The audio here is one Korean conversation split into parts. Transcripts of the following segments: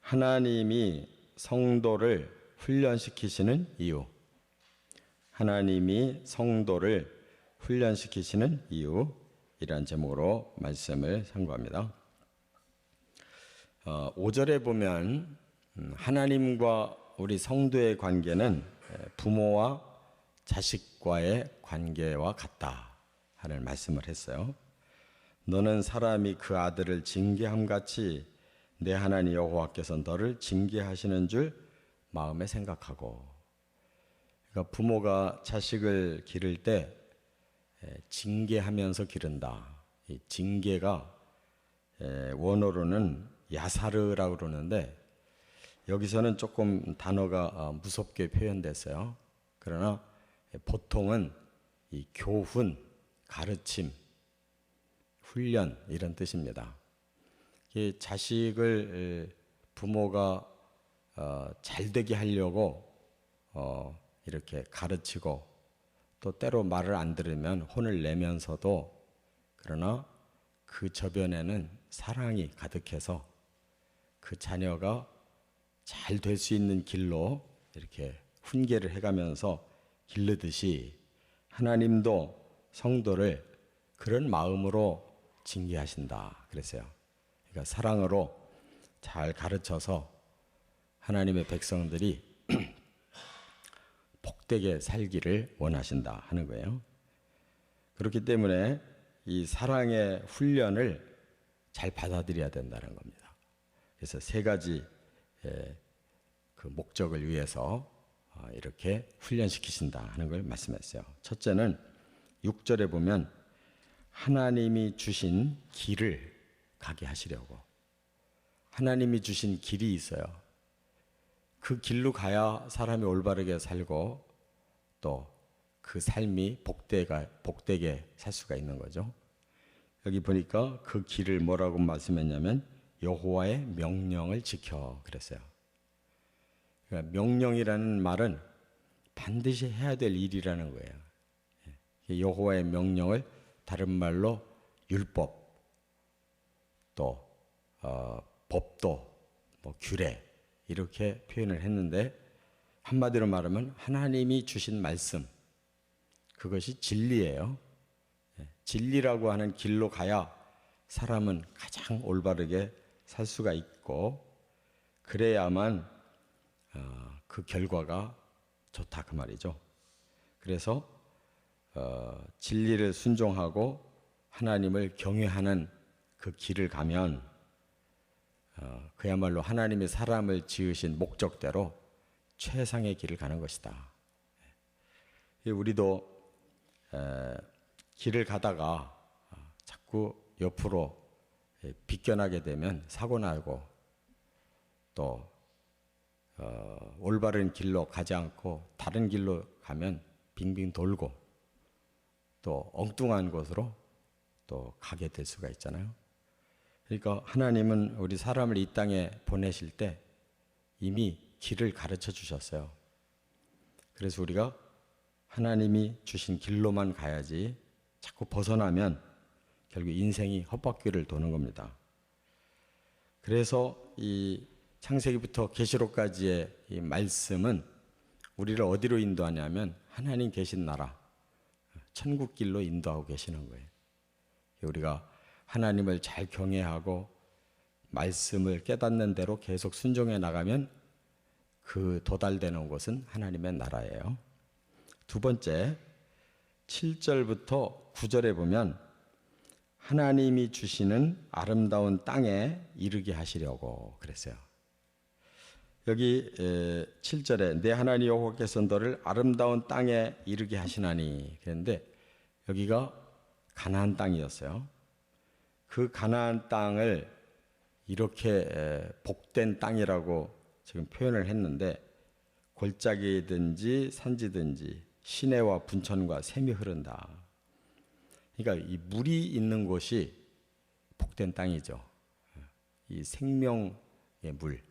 하나님이 성도를 훈련시키시는 이유. 하나님이 성도를 훈련시키시는 이유. 이란 제목으로 말씀을 상고합니다. 5절에 보면 하나님과 우리 성도의 관계는 부모와 자식과의 관계와 같다 하는 말씀을 했어요. 너는 사람이 그 아들을 징계함같이 내 하나님 여호와께서 너를 징계하시는 줄 마음에 생각하고. 그러니까 부모가 자식을 기를 때 징계하면서 기른다. 이 징계가 원어로는 야사르라고 그러는데 여기서는 조금 단어가 무섭게 표현됐어요. 그러나 보통은 이 교훈, 가르침, 훈련 이런 뜻입니다. 이 자식을 부모가 잘 되게 하려고 이렇게 가르치고 또 때로 말을 안 들으면 혼을 내면서도 그러나 그 저변에는 사랑이 가득해서 그 자녀가 잘 될 수 있는 길로 이렇게 훈계를 해가면서 기르듯이 하나님도 성도를 그런 마음으로 징계하신다 그랬어요. 그러니까 사랑으로 잘 가르쳐서 하나님의 백성들이 복되게 살기를 원하신다 하는 거예요. 그렇기 때문에 이 사랑의 훈련을 잘 받아들여야 된다는 겁니다. 그래서 세 가지 그 목적을 위해서 이렇게 훈련시키신다 하는 걸 말씀했어요. 첫째는 6절에 보면 하나님이 주신 길을 가게 하시려고. 하나님이 주신 길이 있어요. 그 길로 가야 사람이 올바르게 살고 또 그 삶이 복되게 살 수가 있는 거죠. 여기 보니까 그 길을 뭐라고 말씀했냐면 여호와의 명령을 지켜 그랬어요. 그러니까 명령이라는 말은 반드시 해야 될 일이라는 거예요. 여호와의 명령을 다른 말로 율법, 또 법도, 규례 이렇게 표현을 했는데 한마디로 말하면 하나님이 주신 말씀, 그것이 진리예요. 진리라고 하는 길로 가야 사람은 가장 올바르게 살 수가 있고 그래야만 그 결과가 좋다 그 말이죠. 그래서 진리를 순종하고 하나님을 경외하는 그 길을 가면 그야말로 하나님이 사람을 지으신 목적대로 최상의 길을 가는 것이다. 우리도 길을 가다가 자꾸 옆으로 비껴나게 되면 사고 나고 또 올바른 길로 가지 않고 다른 길로 가면 빙빙 돌고 또 엉뚱한 곳으로 또 가게 될 수가 있잖아요. 그러니까 하나님은 우리 사람을 이 땅에 보내실 때 이미 길을 가르쳐 주셨어요. 그래서 우리가 하나님이 주신 길로만 가야지 자꾸 벗어나면 결국 인생이 헛바퀴를 도는 겁니다. 그래서 이 창세기부터 계시록까지의 이 말씀은 우리를 어디로 인도하냐면 하나님 계신 나라, 천국 길로 인도하고 계시는 거예요. 우리가 하나님을 잘 경외하고 말씀을 깨닫는 대로 계속 순종해 나가면 그 도달되는 곳은 하나님의 나라예요. 두 번째, 7절부터 9절에 보면 하나님이 주시는 아름다운 땅에 이르게 하시려고 그랬어요. 여기 7절에 내 하나님 여호와께서 너를 아름다운 땅에 이르게 하시나니 그랬는데 여기가 가나안 땅이었어요. 그 가나안 땅을 이렇게 복된 땅이라고 지금 표현을 했는데 골짜기든지 산지든지 시내와 분천과 샘이 흐른다. 그러니까 이 물이 있는 곳이 복된 땅이죠. 이 생명의 물.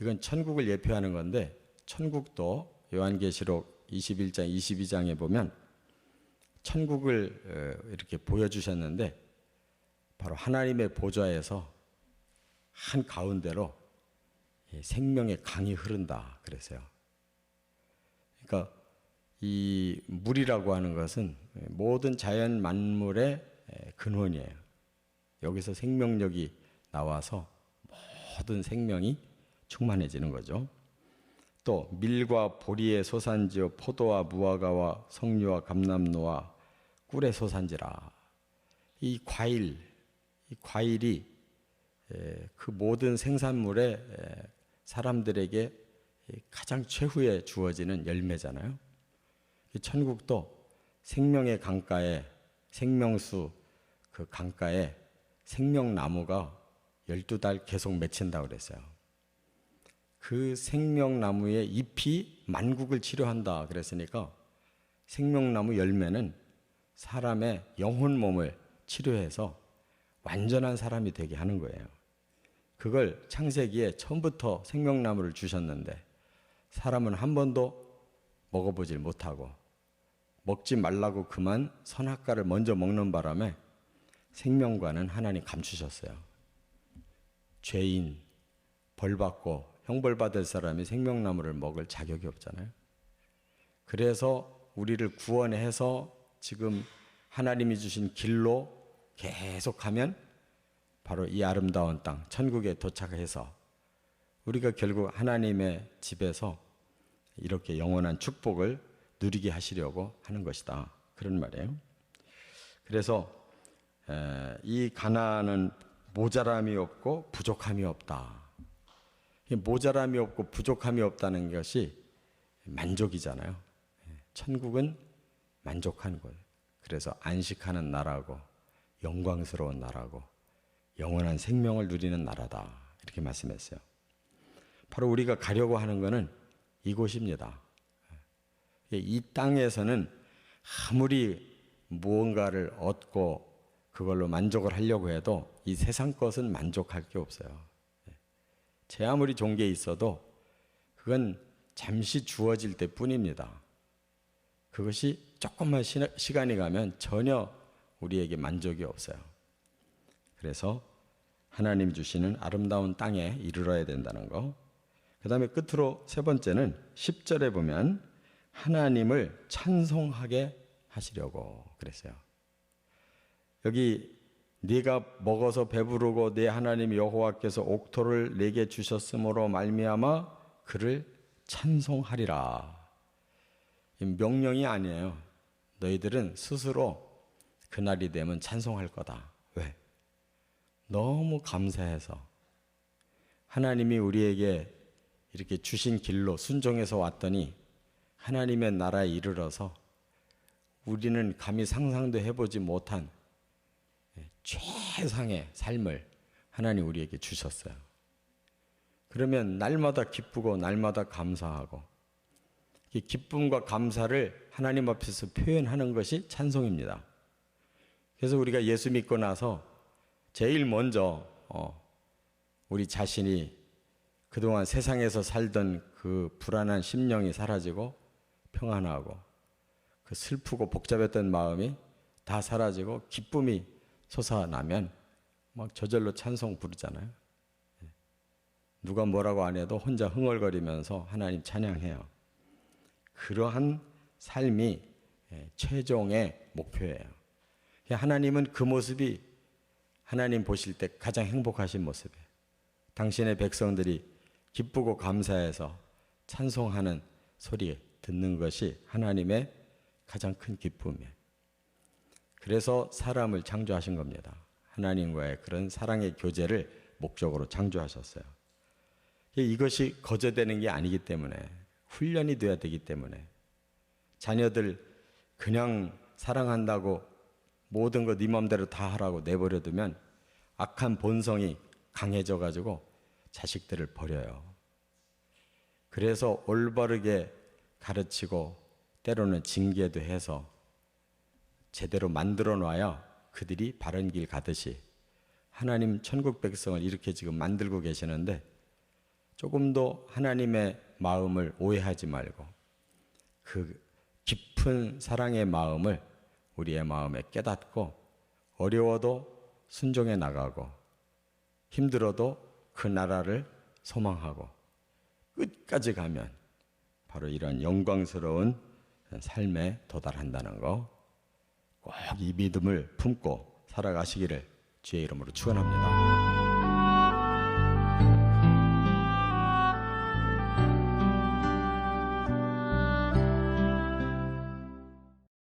이건 천국을 예표하는 건데 천국도 요한계시록 21장 22장에 보면 천국을 이렇게 보여주셨는데 바로 하나님의 보좌에서 한 가운데로 생명의 강이 흐른다 그랬어요. 그러니까 이 물이라고 하는 것은 모든 자연 만물의 근원이에요. 여기서 생명력이 나와서 모든 생명이 충만해지는 거죠. 또 밀과 보리의 소산지요 포도와 무화과와 석류와 감람노와 꿀의 소산지라. 이 과일이 그 모든 생산물에 사람들에게 가장 최후에 주어지는 열매잖아요. 천국도 생명의 강가에 생명수 그 강가에 생명나무가 12달 계속 맺힌다고 그랬어요. 그 생명나무의 잎이 만국을 치료한다 그랬으니까 생명나무 열매는 사람의 영혼 몸을 치료해서 완전한 사람이 되게 하는 거예요. 그걸 창세기에 처음부터 생명나무를 주셨는데 사람은 한 번도 먹어보질 못하고 먹지 말라고 그만 선악과를 먼저 먹는 바람에 생명과는 하나님 감추셨어요. 죄인, 벌받고 형벌받을 사람이 생명나무를 먹을 자격이 없잖아요. 그래서 우리를 구원해서 지금 하나님이 주신 길로 계속하면 바로 이 아름다운 땅, 천국에 도착해서 우리가 결국 하나님의 집에서 이렇게 영원한 축복을 누리게 하시려고 하는 것이다. 그런 말이에요. 그래서 이 가나안은 모자람이 없고 부족함이 없다. 모자람이 없고 부족함이 없다는 것이 만족이잖아요. 천국은 만족한 곳. 그래서 안식하는 나라고 영광스러운 나라고 영원한 생명을 누리는 나라다. 이렇게 말씀했어요. 바로 우리가 가려고 하는 것은 이곳입니다. 이 땅에서는 아무리 무언가를 얻고 그걸로 만족을 하려고 해도 이 세상 것은 만족할 게 없어요. 제 아무리 좋은 게 있어도 그건 잠시 주어질 때 뿐입니다. 그것이 조금만 시간이 가면 전혀 우리에게 만족이 없어요. 그래서 하나님 주시는 아름다운 땅에 이르러야 된다는 거. 그 다음에 끝으로 세 번째는 10절에 보면 하나님을 찬송하게 하시려고 그랬어요. 여기 네가 먹어서 배부르고 네 하나님 여호와께서 옥토를 내게 주셨으므로 말미암아 그를 찬송하리라. 명령이 아니에요. 너희들은 스스로 그날이 되면 찬송할 거다. 왜? 너무 감사해서 하나님이 우리에게 이렇게 주신 길로 순종해서 왔더니 하나님의 나라에 이르러서 우리는 감히 상상도 해보지 못한 최상의 삶을 하나님 우리에게 주셨어요. 그러면 날마다 기쁘고 날마다 감사하고 이 기쁨과 감사를 하나님 앞에서 표현하는 것이 찬송입니다. 그래서 우리가 예수 믿고 나서 제일 먼저 우리 자신이 그동안 세상에서 살던 그 불안한 심령이 사라지고 평안하고 그 슬프고 복잡했던 마음이 다 사라지고 기쁨이 솟아나면 막 저절로 찬송 부르잖아요. 누가 뭐라고 안 해도 혼자 흥얼거리면서 하나님 찬양해요. 그러한 삶이 최종의 목표예요. 하나님은 그 모습이 하나님 보실 때 가장 행복하신 모습이에요. 당신의 백성들이 기쁘고 감사해서 찬송하는 소리 듣는 것이 하나님의 가장 큰 기쁨이에요. 그래서 사람을 창조하신 겁니다. 하나님과의 그런 사랑의 교제를 목적으로 창조하셨어요. 이것이 거저되는 게 아니기 때문에 훈련이 돼야 되기 때문에 자녀들 그냥 사랑한다고 모든 거 네 맘대로 다 하라고 내버려두면 악한 본성이 강해져 가지고 자식들을 버려요. 그래서 올바르게 가르치고 때로는 징계도 해서 제대로 만들어 놔야 그들이 바른 길 가듯이 하나님 천국 백성을 이렇게 지금 만들고 계시는데 조금도 하나님의 마음을 오해하지 말고 그 깊은 사랑의 마음을 우리의 마음에 깨닫고 어려워도 순종해 나가고 힘들어도 그 나라를 소망하고 끝까지 가면 바로 이런 영광스러운 삶에 도달한다는 거, 꼭 이 믿음을 품고 살아가시기를 주의 이름으로 축원합니다.